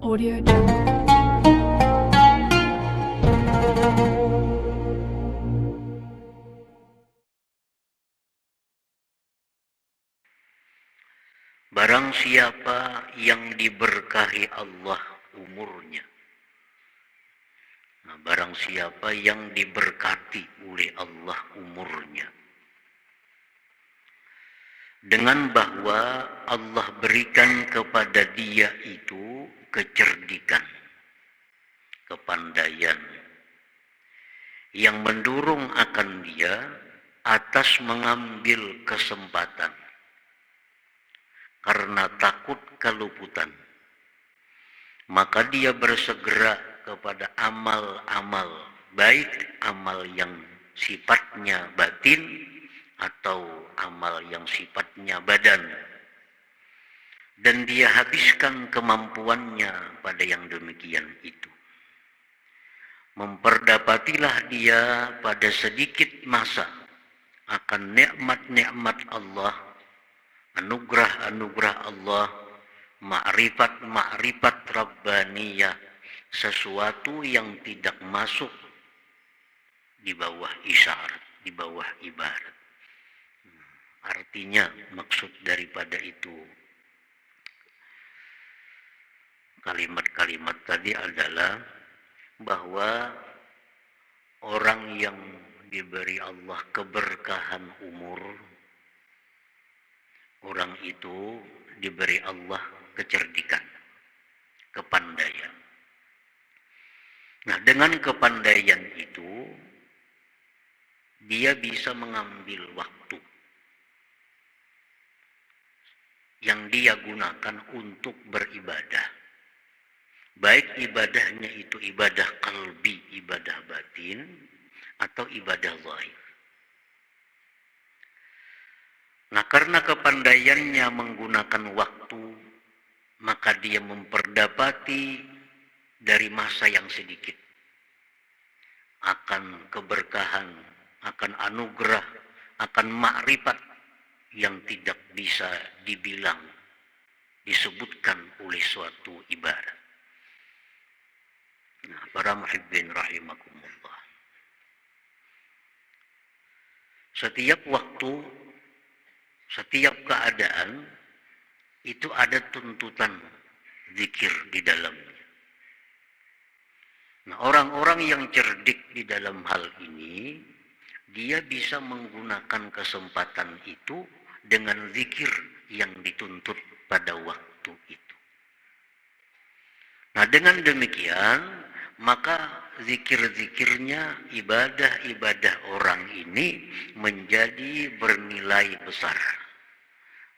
Audio Jungle. Barang siapa yang diberkahi Allah umurnya. Barang siapa yang diberkati oleh Allah umurnya. Dengan bahwa Allah berikan kepada dia itu kecerdikan, kepandaian, yang mendorong akan dia atas mengambil kesempatan. Karena takut keluputan, maka dia bersegera kepada amal-amal, baik amal yang sifatnya batin atau amal yang sifatnya badan. Dan dia habiskan kemampuannya pada yang demikian itu. Memperdapatilah dia pada sedikit masa akan nikmat-nikmat Allah, anugerah-anugerah Allah, ma'rifat Rabbaniyah, sesuatu yang tidak masuk di bawah isyarat, di bawah ibarat. Artinya maksud daripada itu kalimat-kalimat tadi adalah bahwa orang yang diberi Allah keberkahan umur, orang itu diberi Allah kecerdikan, kepandaian. Nah, dengan kepandaian itu dia bisa mengambil waktu yang dia gunakan untuk beribadah. Baik ibadahnya itu ibadah qalbi, ibadah batin, atau ibadah zahir. Nah, karena kepandaiannya menggunakan waktu, maka dia memperdapati dari masa yang sedikit akan keberkahan, akan anugerah, akan makrifat yang tidak bisa dibilang, disebutkan oleh suatu ibarat. Nah, para muhibbin rahimakumullah. Setiap waktu, setiap keadaan itu ada tuntutan zikir di dalamnya. Nah, orang-orang yang cerdik di dalam hal ini, dia bisa menggunakan kesempatan itu dengan zikir yang dituntut pada waktu itu. Nah, dengan demikian, maka zikir-zikirnya, ibadah-ibadah orang ini menjadi bernilai besar,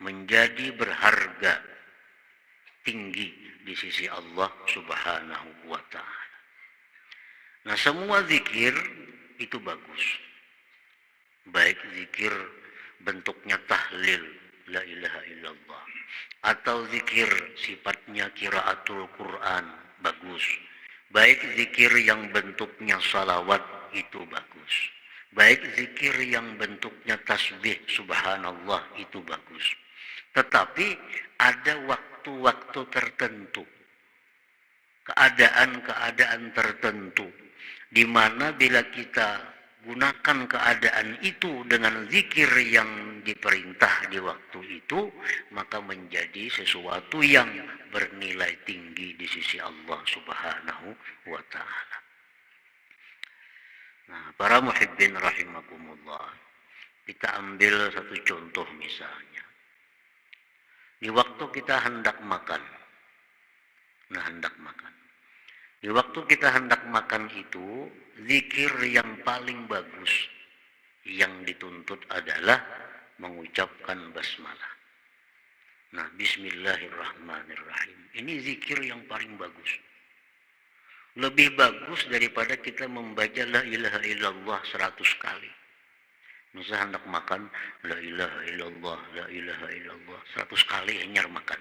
menjadi berharga tinggi di sisi Allah Subhanahu wa ta'ala. Nah, semua zikir itu bagus. Baik zikir bentuknya tahlil, la ilaha illallah, atau zikir sifatnya qiraatul Quran, bagus. Baik zikir yang bentuknya salawat, itu bagus. Baik zikir yang bentuknya tasbih, subhanallah, itu bagus. Tetapi ada waktu-waktu tertentu, keadaan-keadaan tertentu, di mana bila kita gunakan keadaan itu dengan zikir yang diperintah di waktu itu, maka menjadi sesuatu yang bernilai tinggi di sisi Allah Subhanahu wa ta'ala. Nah, para muhibbin rahimakumullah, kita ambil satu contoh misalnya. Di waktu kita hendak makan. Di waktu kita hendak makan itu, zikir yang paling bagus yang dituntut adalah mengucapkan basmalah. Nah, bismillahirrahmanirrahim. Ini zikir yang paling bagus. Lebih bagus daripada kita membaca la ilaha illallah 100 kali. Misalnya hendak makan, la ilaha illallah, la ilaha illallah 100 kali hanyar makan.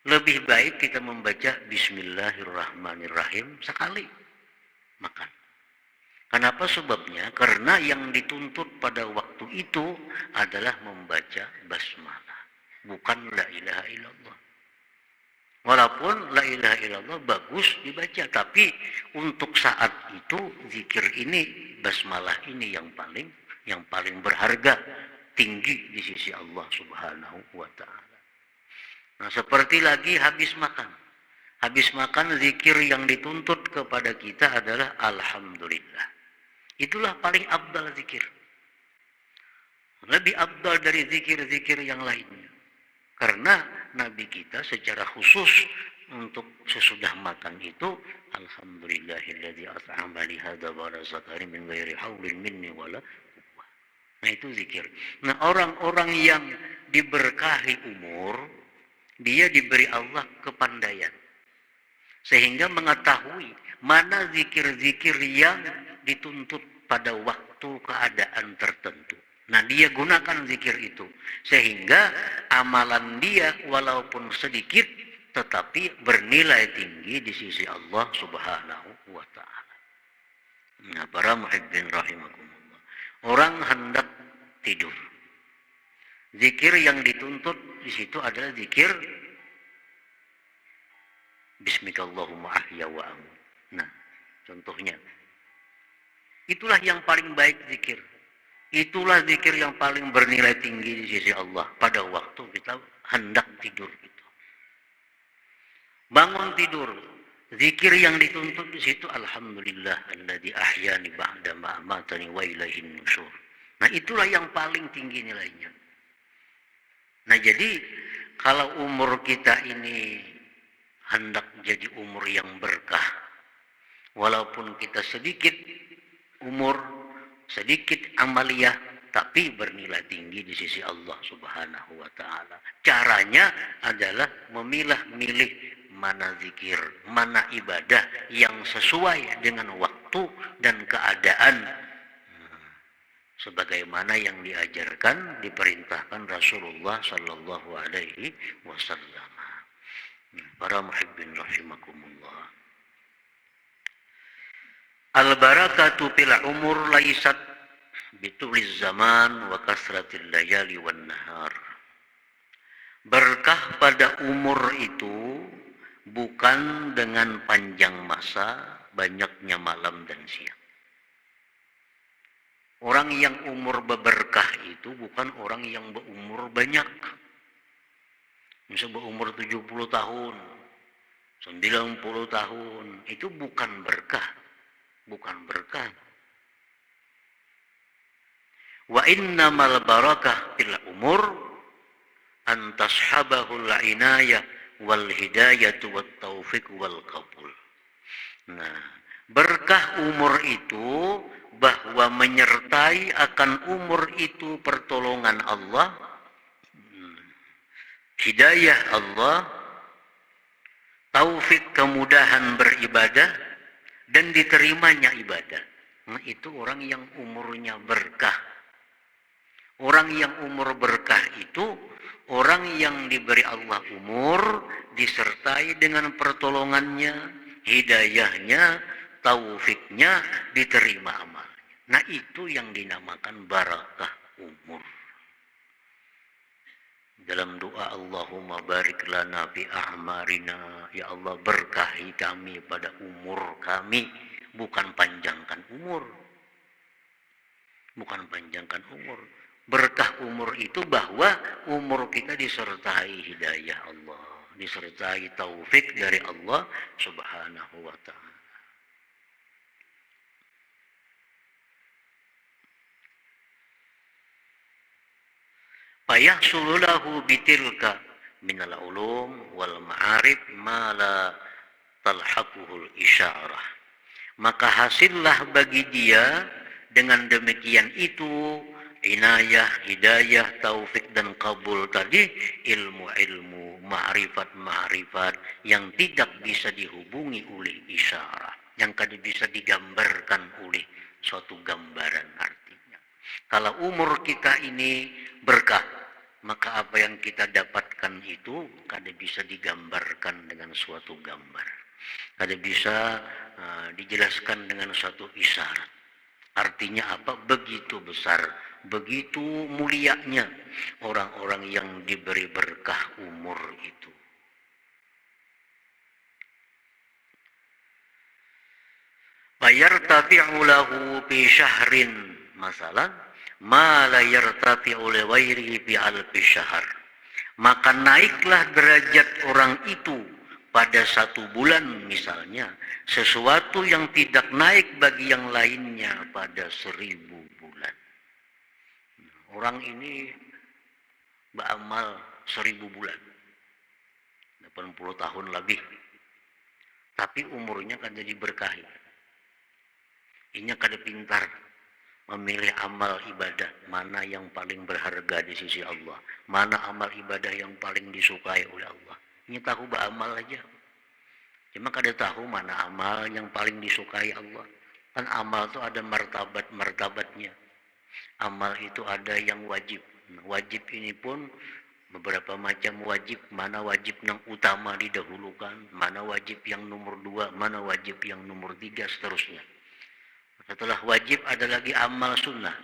Lebih baik kita membaca bismillahirrahmanirrahim sekali makan. Kenapa sebabnya? Karena yang dituntut pada waktu itu adalah membaca basmalah, bukan la ilaha illallah. walaupun la ilaha illallah bagus dibaca, tapi untuk saat itu zikir ini, basmalah ini yang paling berharga, tinggi di sisi Allah Subhanahu wa taala. Nah, seperti lagi habis makan. Habis makan zikir yang dituntut kepada kita adalah alhamdulillah. Itulah paling afdal zikir. Lebih afdal dari zikir-zikir yang lainnya. Karena Nabi kita secara khusus untuk sesudah makan itu alhamdulillahilladzi at'ama li hadza wa razaqani min ghairi haulin minni wala quwwah. Nah, itu zikir. Nah, orang-orang yang diberkahi umur, dia diberi Allah kepandaian sehingga mengetahui mana zikir-zikir yang dituntut pada waktu keadaan tertentu. Nah, dia gunakan zikir itu sehingga amalan dia walaupun sedikit tetapi bernilai tinggi di sisi Allah Subhanahu wa taala. Nah, para muhibbin rahimakumullah. Orang hendak tidur. Zikir yang dituntut di situ adalah zikir Bismikallahumma ahya wa amut. Nah, contohnya. Itulah yang paling baik zikir. Itulah zikir yang paling bernilai tinggi di sisi Allah pada waktu kita hendak tidur itu. Bangun tidur, zikir yang dituntut di situ alhamdulillah alladzi ahyani ba'da ma amatani wa ilaihin nusyur. Nah, itulah yang paling tinggi nilainya. Nah, jadi kalau umur kita ini hendak jadi umur yang berkah, walaupun kita sedikit umur, sedikit amaliyah, tapi bernilai tinggi di sisi Allah Subhanahu wa taala. Caranya adalah memilah-milih mana zikir, mana ibadah yang sesuai dengan waktu dan keadaan sebagaimana yang diajarkan, diperintahkan Rasulullah sallallahu alaihi wasallam. Para muhibbin rahimakumullah. Al-barakatu fil umur laisat bituliz zaman wa kasratil layali wan nahar. Berkah pada umur itu bukan dengan panjang masa, banyaknya malam dan siang. Orang yang umur berberkah itu bukan orang yang berumur banyak. Misal berumur 70 tahun, 90 tahun, itu bukan berkah. Bukan berkah. Wa innamal barakah fil umur an tashabahul inayah wal hidayatu wat taufiq wal qabul. Nah, berkah umur itu bahwa menyertai akan umur itu pertolongan Allah, hidayah Allah, taufik kemudahan beribadah, dan diterimanya ibadah. Nah, itu orang yang umurnya berkah. Orang yang umur berkah itu orang yang diberi Allah umur, disertai dengan pertolongannya, hidayahnya, taufiknya, diterima amalnya. Nah, itu yang dinamakan barakah umur. Dalam doa Allahumma barik lana fi a'marina, ya Allah berkahi kami pada umur kami, bukan panjangkan umur. Bukan panjangkan umur. Berkah umur itu bahwa umur kita disertai hidayah Allah, disertai taufik dari Allah Subhanahu wa ta'ala. Fayahsulu lahu bitilka minal ulum wal ma'arif ma la talhaquhul isyarah. Maka hasillah bagi dia dengan demikian itu inayah, hidayah, taufik dan kabul tadi, ilmu-ilmu, ma'rifat-ma'rifat yang tidak bisa dihubungi oleh isyarah, yang tidak bisa digambarkan oleh suatu gambaran artinya. Kalau umur kita ini berkah, maka apa yang kita dapatkan itu kada bisa digambarkan dengan suatu gambar, kada bisa dijelaskan dengan suatu isyarat. Artinya apa? Begitu besar, begitu mulianya orang-orang yang diberi berkah umur itu. fayartafi'u lahu fi syahrin masalan ma la yartafi'u li ghairihi fi alfi syahr. Maka naiklah derajat orang itu pada 1 bulan misalnya, sesuatu yang tidak naik bagi yang lainnya pada 1000 bulan. Orang ini beramal 1000 bulan, 80 tahun lebih, tapi umurnya kan jadi berkah. Inya kada pintar memilih amal ibadah mana yang paling berharga di sisi Allah, mana amal ibadah yang paling disukai oleh Allah. Ini tahu beramal aja, cuma kada tahu mana amal yang paling disukai Allah. Kan amal itu ada martabat-martabatnya. Amal itu ada yang wajib. Wajib ini pun beberapa macam wajib, mana wajib yang utama didahulukan, mana wajib yang nomor 2, mana wajib yang nomor 3, seterusnya. Setelah wajib ada lagi amal sunnah.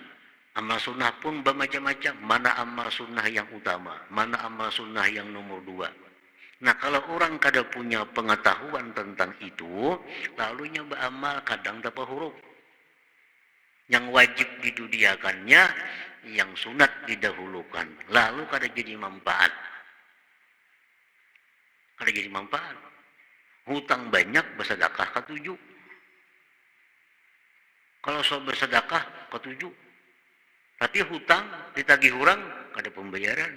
Amal sunnah pun bermacam-macam. Mana amal sunnah yang utama, mana amal sunnah yang nomor 2. Nah, kalau orang kada punya pengetahuan tentang itu, lalunya beramal kadang dapat huruf. Yang wajib didudiakannya, yang sunat didahulukan. Lalu kada jadi manfaat. Kada jadi manfaat. Hutang banyak, bersedekah ketujuh. Kalau so bersedekah ketujuh, tapi hutang ditagih orang kada pembayaran.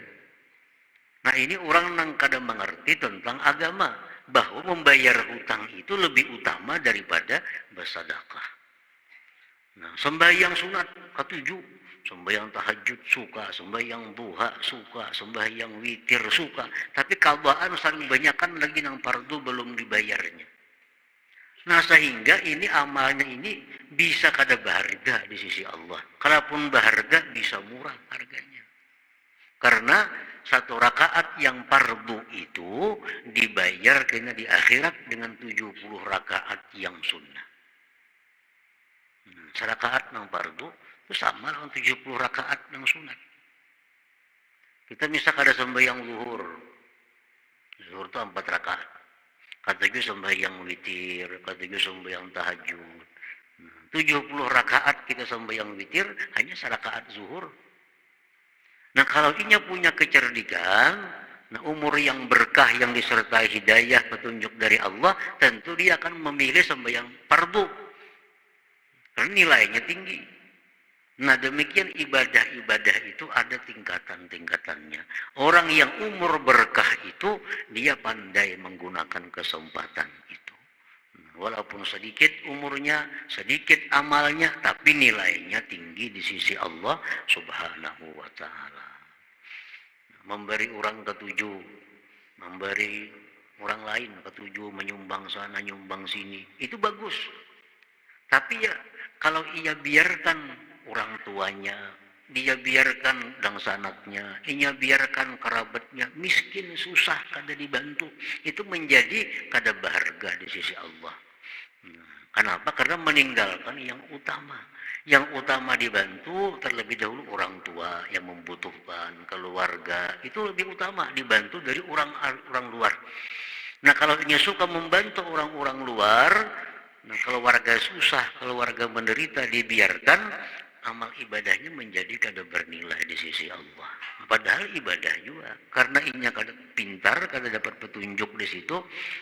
Nah, ini orang yang kada mengerti tentang agama, bahwa membayar hutang itu lebih utama daripada bersedekah. Nah, sembahyang sunat ketujuh, sembahyang tahajud suka, sembahyang duha suka, sembahyang witir suka, tapi kabaan saling banyakkan lagi nang fardu belum dibayarnya. Nah, sehingga ini amalnya ini bisa kada berharga di sisi Allah. Kalaupun berharga bisa murah harganya. Karena 1 rakaat yang fardu itu dibayar kena di akhirat dengan 70 rakaat yang sunnah. 1 rakaat yang fardu itu sama dengan 70 rakaat yang sunat. Kita misal kada sembahyang zuhur. Zuhur itu 4 rakaat. Kataku sembahyang witir, kataku sembahyang tahajud. 70 rakaat kita sembahyang witir, hanya 1 rakaat zuhur. Nah, kalau inya punya kecerdikan, nah umur yang berkah yang disertai hidayah petunjuk dari Allah, tentu dia akan memilih sembahyang fardu. Karena nilainya tinggi. Nah, demikian ibadah-ibadah itu ada tingkatan-tingkatannya. Orang yang umur berkah itu, dia pandai menggunakan kesempatan itu. Walaupun sedikit umurnya, sedikit amalnya, tapi nilainya tinggi di sisi Allah Subhanahu wa ta'ala. Memberi orang ketujuh, memberi orang lain ketujuh, menyumbang sana, nyumbang sini, itu bagus. Tapi ya, kalau ia biarkan orang tuanya, dia biarkan dangsanatnya, ia biarkan kerabatnya miskin, susah, kada dibantu, itu menjadi kada berharga di sisi Allah. Kenapa? Karena meninggalkan yang utama. Yang utama dibantu terlebih dahulu orang tua yang membutuhkan, keluarga, itu lebih utama dibantu dari orang luar. Nah, kalau ia suka membantu orang-orang luar, nah kalau warga susah, kalau warga menderita dibiarkan, amal ibadahnya menjadi kada bernilai di sisi Allah. Padahal ibadah juga, karena inya kada pintar, kada dapat petunjuk di situ,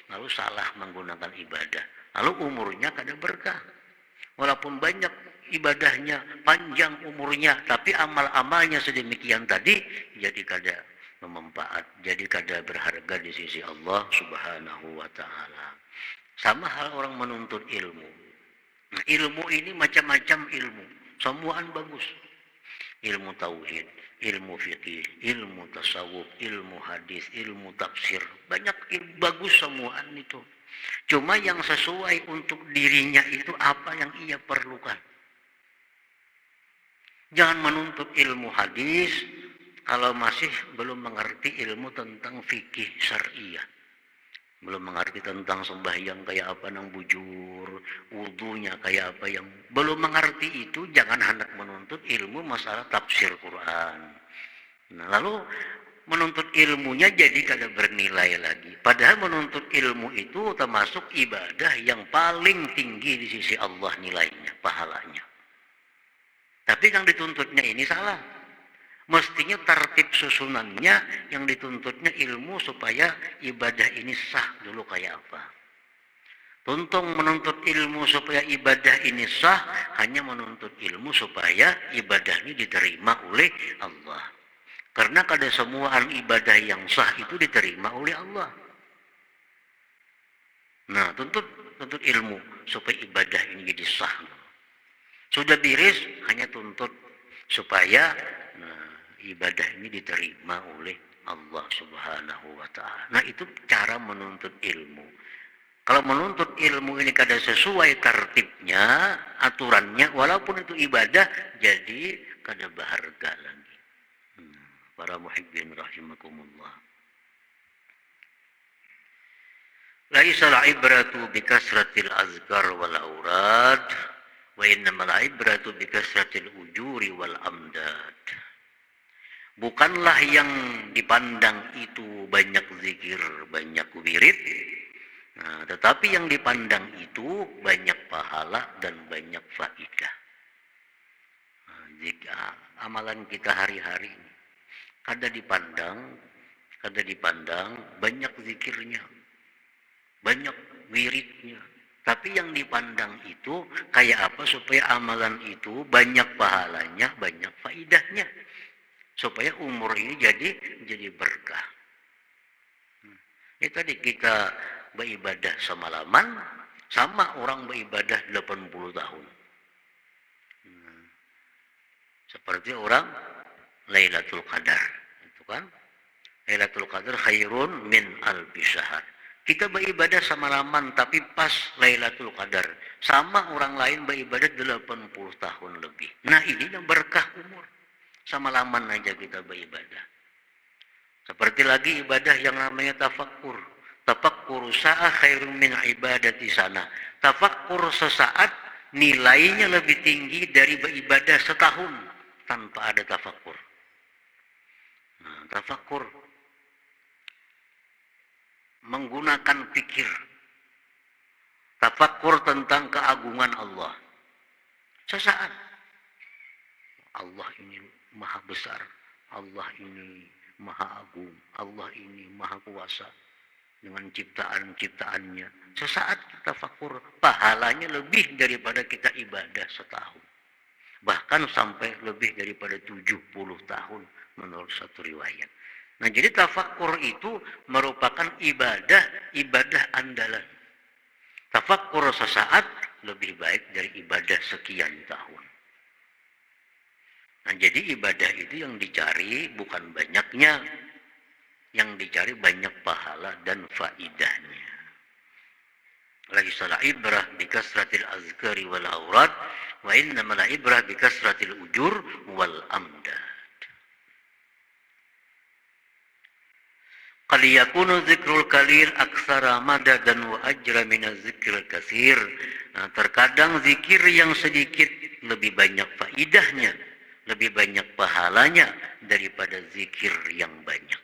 lalu salah menggunakan ibadah. Lalu umurnya kada berkah. Walaupun banyak ibadahnya, panjang umurnya, tapi amal-amalnya sedemikian tadi, jadi kada bermanfaat, jadi kada berharga di sisi Allah Subhanahu wa ta'ala. Sama hal orang menuntut ilmu. Nah, ilmu ini macam-macam ilmu. Semuaan bagus. Ilmu tauhid, ilmu fikih, ilmu tasawuf, ilmu hadis, ilmu tafsir. Banyak bagus semuaan itu. Cuma yang sesuai untuk dirinya itu apa yang ia perlukan. Jangan menuntut ilmu hadis kalau masih belum mengerti ilmu tentang fikih syariah. Belum mengerti tentang sembahyang kayak apa nang bujur, wudunya kayak apa, yang belum mengerti itu jangan hendak menuntut ilmu masalah tafsir Quran. Nah, lalu menuntut ilmunya jadi kada bernilai lagi. Padahal menuntut ilmu itu termasuk ibadah yang paling tinggi di sisi Allah nilainya, pahalanya. Tapi yang dituntutnya ini salah. Mestinya tertib susunannya yang dituntutnya ilmu supaya ibadah ini sah dulu kayak apa. Tuntung menuntut ilmu supaya ibadah ini sah, hanya menuntut ilmu supaya ibadah ini diterima oleh Allah. Karena kada semuaan ibadah yang sah itu diterima oleh Allah. Nah, tuntut ilmu supaya ibadah ini jadi sah. Sudah beres, hanya tuntut supaya ibadah ini diterima oleh Allah Subhanahu wa ta'ala. Nah, itu cara menuntut ilmu. Kalau menuntut ilmu ini kada sesuai tertibnya, aturannya, walaupun itu ibadah, jadi kada berharga lagi. Para muhibbin rahimakumullah. Laisa al-ibratu bikasratil azkar wal aurad, wa innamal ibratu bikasratil ujuri wal amdad. Bukanlah yang dipandang itu banyak zikir, banyak wirid, tetapi yang dipandang itu banyak pahala dan banyak faidah. Jika amalan kita hari-hari ini kada dipandang banyak zikirnya, banyak wiridnya, tapi yang dipandang itu kayak apa supaya amalan itu banyak pahalanya, banyak faidahnya, supaya umur ini jadi berkah. Ini tadi kita beribadah semalaman sama orang beribadah 80 tahun. Seperti orang Lailatul Qadar, itu kan? Lailatul Qadar khairun min alfi syahr. Kita beribadah semalaman tapi pas Lailatul Qadar, sama orang lain beribadah 80 tahun lebih. Nah, ini yang berkah umur. Semalaman aja kita beribadah. Seperti lagi ibadah yang namanya tafakkur. Tafakkur sa'a khairun min ibadati sana. Tafakkur sesaat nilainya lebih tinggi dari beribadah setahun tanpa ada tafakkur. Nah, tafakkur menggunakan pikir. Tafakkur tentang keagungan Allah. Sesaat. Allah ini maha besar. Allah ini maha agung. Allah ini maha kuasa. Dengan ciptaan-ciptaannya. Sesaat kita tafakkur. Pahalanya lebih daripada kita ibadah setahun. Bahkan sampai lebih daripada 70 tahun menurut satu riwayat. Nah, jadi tafakkur itu merupakan ibadah andalan. Tafakkur sesaat lebih baik dari ibadah sekian tahun. Nah, jadi ibadah itu yang dicari bukan banyaknya, yang dicari banyak pahala dan faidahnya. Laisal ibrah bikasratil azkari wal aurad, wa innamal ibrah bikasratil ujur wal amdad. Qad yakunu dzikrul qalil aktsara madadan wa ajra min dzikril katsir. Nah, terkadang zikir yang sedikit lebih banyak faidahnya, lebih banyak pahalanya daripada zikir yang banyak.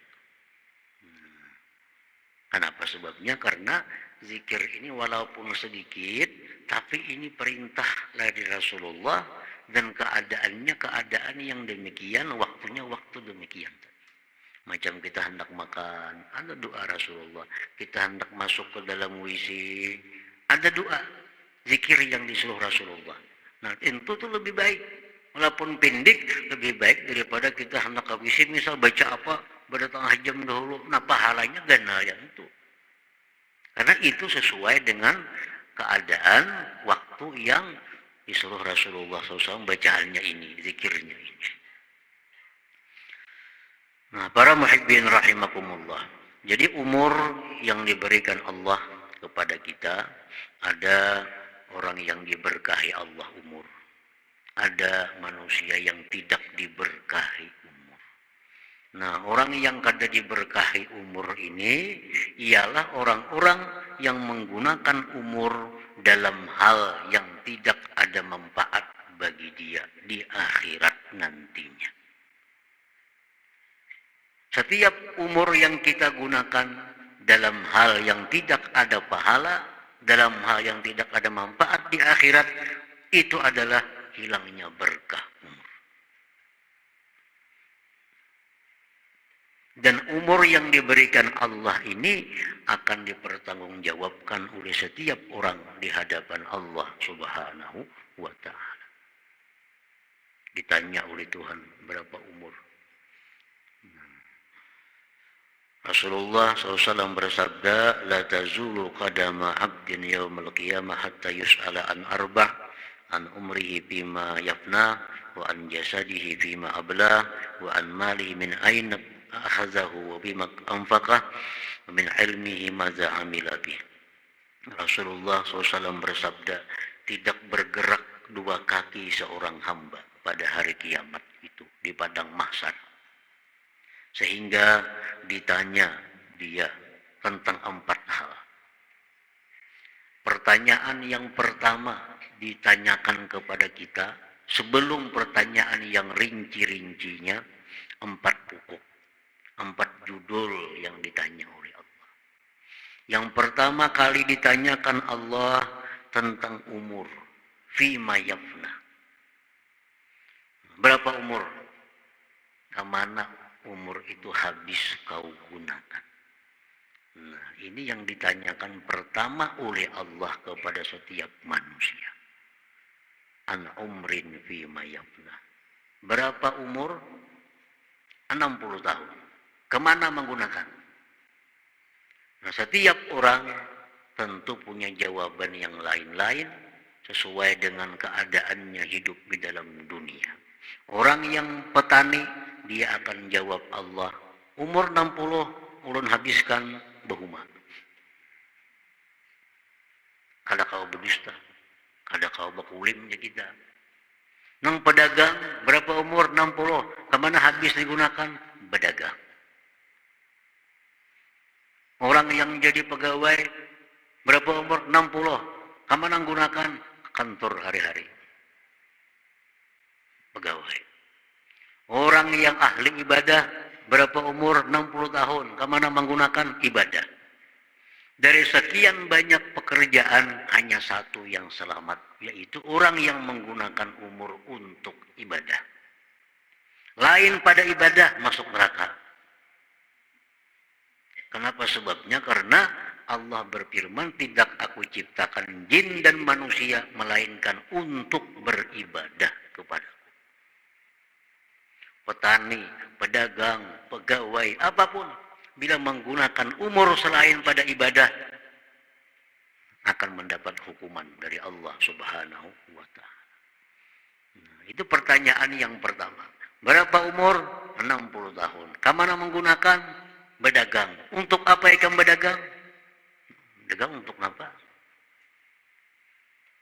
Kenapa sebabnya? Karena zikir ini walaupun sedikit, tapi ini perintah dari Rasulullah dan keadaannya keadaan yang demikian, waktunya waktu demikian. Macam kita hendak makan, ada doa Rasulullah. Kita hendak masuk ke dalam WC, ada doa, zikir yang disuruh Rasulullah. Nah, itu tuh lebih baik. Walaupun pendek, lebih baik daripada kita hendak ke WC, misal baca apa, berdatang jam dahulu. Nah, pahalanya gana yang itu. Karena itu sesuai dengan keadaan waktu yang disuruh Rasulullah SAW bacaannya ini, zikirnya ini. Nah, para muhibbin rahimakumullah. Jadi umur yang diberikan Allah kepada kita, ada orang yang diberkahi Allah umur. Ada manusia yang tidak diberkahi umur. Nah, orang yang kada diberkahi umur ini ialah orang-orang yang menggunakan umur dalam hal yang tidak ada manfaat bagi dia di akhirat nantinya. Setiap umur yang kita gunakan dalam hal yang tidak ada pahala, dalam hal yang tidak ada manfaat di akhirat, itu adalah hilangnya berkah umur. Dan umur yang diberikan Allah ini akan dipertanggungjawabkan oleh setiap orang di hadapan Allah Subhanahu wa Ta'ala. Ditanya oleh Tuhan berapa umur. Rasulullah SAW bersabda, la tazulu qadama abdin yawmal qiyamah hatta yus'ala an arba' an umrihi bima yafna wa an jasadihi bima abla wa an malihi min aina akhazahu wa bima anfaqah wa min ilmihi madza amila bih. Rasulullah SAW bersabda, tidak bergerak dua kaki seorang hamba pada hari kiamat itu di padang mahsyar, sehingga ditanya dia tentang 4 hal. Pertanyaan yang pertama ditanyakan kepada kita sebelum pertanyaan yang rinci-rincinya, 4 pokok, 4 judul yang ditanya oleh Allah. Yang pertama kali ditanyakan Allah tentang umur, fima yafna. Berapa umur? Kemana umur itu habis kau gunakan? Nah, ini yang ditanyakan pertama oleh Allah kepada setiap manusia. An umrin fima yafna. Berapa umur? 60 tahun. Kemana menggunakan? Nah, setiap orang tentu punya jawaban yang lain-lain sesuai dengan keadaannya hidup di dalam dunia. Orang yang petani, dia akan jawab Allah, umur 60 ulun habiskan berhuma. Kada kau berdusta, kada kau berkulim ya kita. Nang pedagang, berapa umur? 60. Kemana habis digunakan? Berdagang. Orang yang jadi pegawai, berapa umur? 60. Kemana gunakan? Kantor hari-hari. Pegawai. Orang yang ahli ibadah, berapa umur? 60 tahun. Kemana menggunakan? Ibadah. Dari sekian banyak pekerjaan, hanya satu yang selamat, yaitu orang yang menggunakan umur untuk ibadah. Lain pada ibadah, masuk neraka. Kenapa sebabnya? Karena Allah berfirman, tidak aku ciptakan jin dan manusia, melainkan untuk beribadah kepadaku. Petani, pedagang, pegawai, apapun, bila menggunakan umur selain pada ibadah, akan mendapat hukuman dari Allah Subhanahu wa Ta'ala. Nah, itu pertanyaan yang pertama. Berapa umur? 60 tahun. Kemana menggunakan? Berdagang. Untuk apa ikan berdagang? Dagang untuk apa?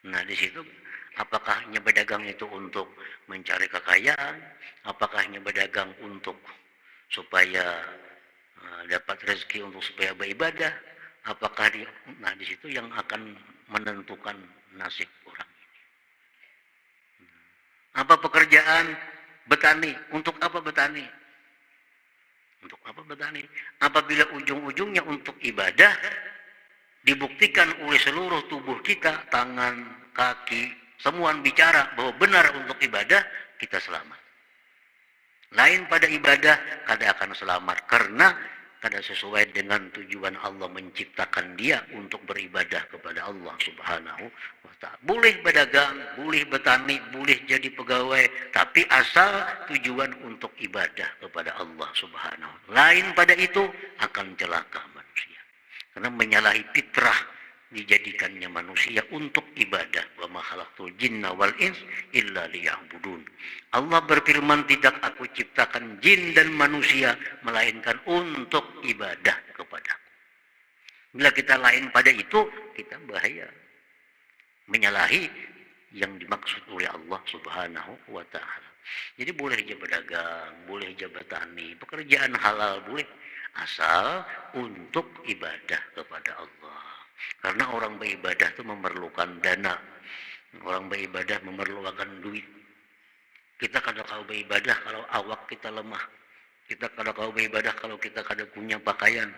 Nah, di situ apakah hanya berdagang itu untuk mencari kekayaan? Apakah hanya berdagang untuk supaya dapat rezeki, untuk supaya beribadah? Apakah di situ yang akan menentukan nasib orang ini. Apa pekerjaan? Betani. Untuk apa betani? Untuk apa betani? Apabila ujung-ujungnya untuk ibadah, dibuktikan oleh seluruh tubuh kita, tangan, kaki, semua bicara bahwa benar untuk ibadah, kita selamat. Lain pada ibadah, kada akan selamat karena kada sesuai dengan tujuan Allah menciptakan dia untuk beribadah kepada Allah Subhanahu wa Ta'ala. Boleh berdagang, boleh bertani, boleh jadi pegawai, tapi asal tujuan untuk ibadah kepada Allah Subhanahu wa Ta'ala. Lain pada itu akan celaka manusia. Karena menyalahi fitrah dijadikannya manusia untuk ibadah. Wa ma khalaqtul jinna wal ins illa liya'budun. Allah berfirman, tidak aku ciptakan jin dan manusia melainkan untuk ibadah kepadaku. Bila kita lain pada itu, kita bahaya. Menyalahi yang dimaksud oleh Allah Subhanahu wa Ta'ala. Jadi boleh aja berdagang, boleh aja bertani, pekerjaan halal boleh, asal untuk ibadah kepada Allah. Karena orang beribadah itu memerlukan dana. Orang beribadah memerlukan duit. Kita kadang kalau beribadah, kalau awak kita lemah, Kita kada kau beribadah kalau kita kada punya pakaian.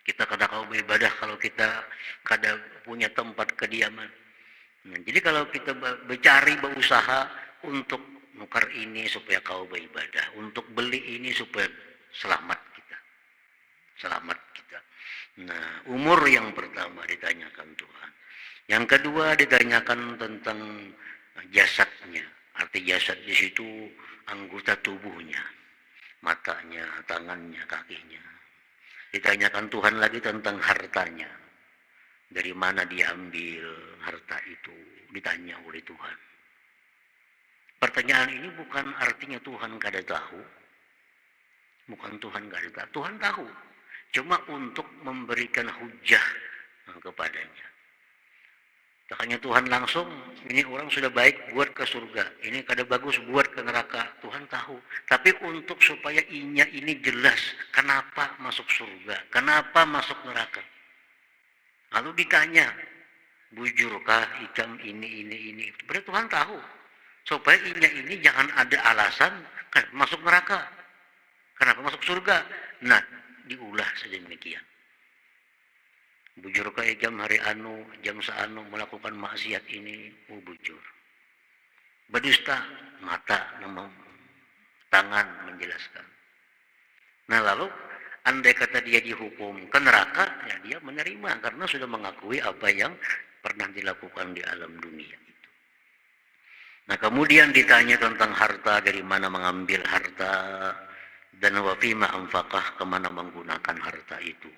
Kita kada kau beribadah kalau kita kada punya tempat kediaman. Nah, jadi kalau kita berusaha untuk nukar ini supaya kau beribadah, untuk beli ini supaya selamat kita. Selamat kita. Nah, umur yang pertama ditanyakan Tuhan. Yang kedua ditanyakan tentang jasadnya. Arti jasad di situ anggota tubuhnya, matanya, tangannya, kakinya. Ditanyakan Tuhan lagi tentang hartanya. Dari mana dia ambil harta itu, ditanya oleh Tuhan. Pertanyaan ini bukan artinya Tuhan kada tahu. Bukan Tuhan kada tahu. Tuhan tahu. Cuma untuk memberikan hujah kepadanya. Makanya Tuhan langsung, ini orang sudah baik buat ke surga, ini kada bagus buat ke neraka. Tuhan tahu. Tapi untuk supaya inya ini jelas, kenapa masuk surga, kenapa masuk neraka. Lalu ditanya, bujurkah ikam ini. Berarti Tuhan tahu. Supaya inya ini jangan ada alasan masuk neraka. Kenapa masuk surga? Nah, diulah sedemikian. Bujur ke jam hari anu, jam seanu melakukan maksiat ini, bujur. Berdusta, mata, nama, tangan menjelaskan. Nah lalu, andai kata dia dihukum ke neraka, ya dia menerima karena sudah mengakui apa yang pernah dilakukan di alam dunia itu. Nah kemudian ditanya tentang harta, dari mana mengambil harta, dan wafima anfaqah, kemana menggunakan harta itu.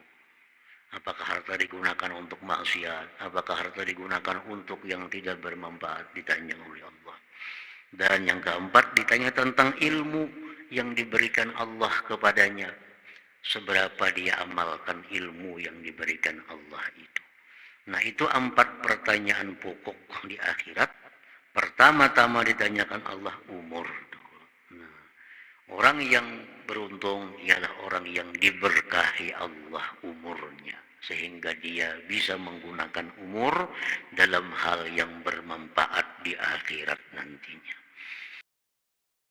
Apakah harta digunakan untuk maksiat? Apakah harta digunakan untuk yang tidak bermanfaat? Ditanya oleh Allah. Dan yang keempat ditanya tentang ilmu yang diberikan Allah kepadanya. Seberapa dia amalkan ilmu yang diberikan Allah itu. Nah itu 4 pertanyaan pokok di akhirat. Pertama-tama ditanyakan Allah umur. Nah, orang yang beruntung ialah orang yang diberkahi Allah umurnya. Sehingga dia bisa menggunakan umur dalam hal yang bermanfaat di akhirat nantinya.